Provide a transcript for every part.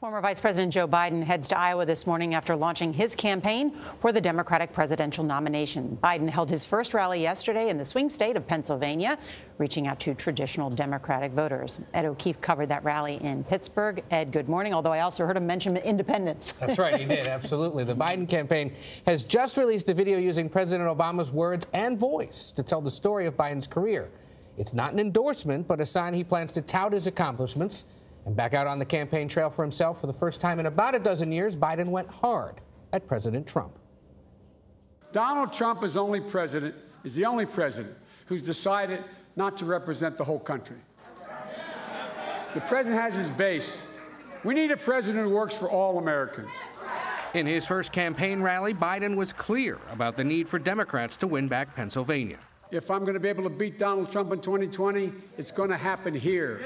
Former Vice President Joe Biden heads to Iowa this morning after launching his campaign for the Democratic presidential nomination. Biden held his first rally yesterday in the swing state of Pennsylvania, reaching out to traditional Democratic voters. Ed O'Keefe covered that rally in Pittsburgh. Ed, good morning, although I also heard him mention independence. That's right, he did, absolutely. The Biden campaign has just released a video using President Obama's words and voice to tell the story of Biden's career. It's not an endorsement, but a sign he plans to tout his accomplishments. And back out on the campaign trail for himself for the first time in about a dozen years, Biden went hard at President Trump. Donald Trump is the only president who's decided not to represent the whole country. The president has his base. We need a president who works for all Americans. In his first campaign rally, Biden was clear about the need for Democrats to win back Pennsylvania. If I'm going to be able to beat Donald Trump in 2020, it's going to happen here.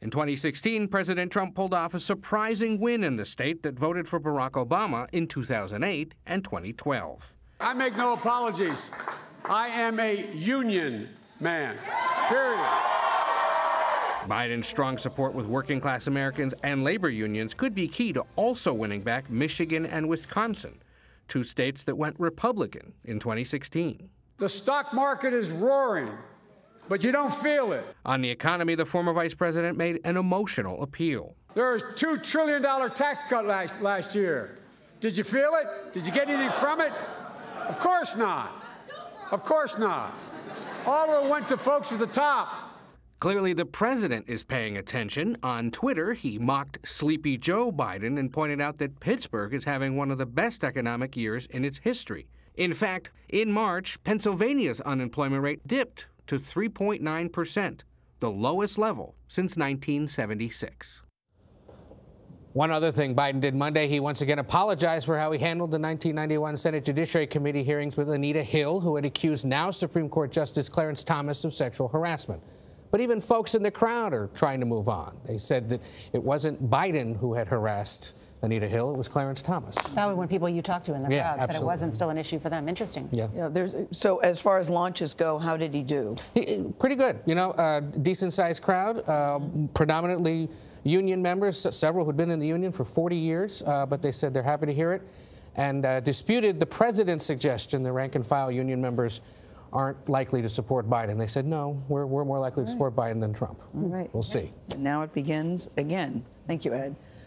In 2016, President Trump pulled off a surprising win in the state that voted for Barack Obama in 2008 and 2012. I make no apologies. I am a union man, period. Biden's strong support with working-class Americans and labor unions could be key to also winning back Michigan and Wisconsin, two states that went Republican in 2016. The stock market is roaring, but you don't feel it. On the economy, the former vice president made an emotional appeal. There was a $2 trillion tax cut last year. Did you feel it? Did you get anything from it? Of course not. Of course not. All of it went to folks at the top. Clearly, the president is paying attention. On Twitter, he mocked Sleepy Joe Biden and pointed out that Pittsburgh is having one of the best economic years in its history. In fact, in March, Pennsylvania's unemployment rate dipped to 3.9%, the lowest level since 1976. One other thing Biden did Monday, he once again apologized for how he handled the 1991 Senate Judiciary Committee hearings with Anita Hill, who had accused now Supreme Court Justice Clarence Thomas of sexual harassment. But even folks in the crowd are trying to move on. They said that it wasn't Biden who had harassed Anita Hill, it was Clarence Thomas. Probably when people you talked to in the crowd said it wasn't still an issue for them. Interesting. Yeah. So as far as launches go, how did he do? Pretty good. You know, decent-sized crowd, predominantly union members, several who'd been in the union for 40 years, but they said they're happy to hear it, and disputed the president's suggestion the rank-and-file union members aren't likely to support Biden. They said, no, we're more likely to support Biden than Trump. All right. We'll see. And now it begins again. Thank you, Ed.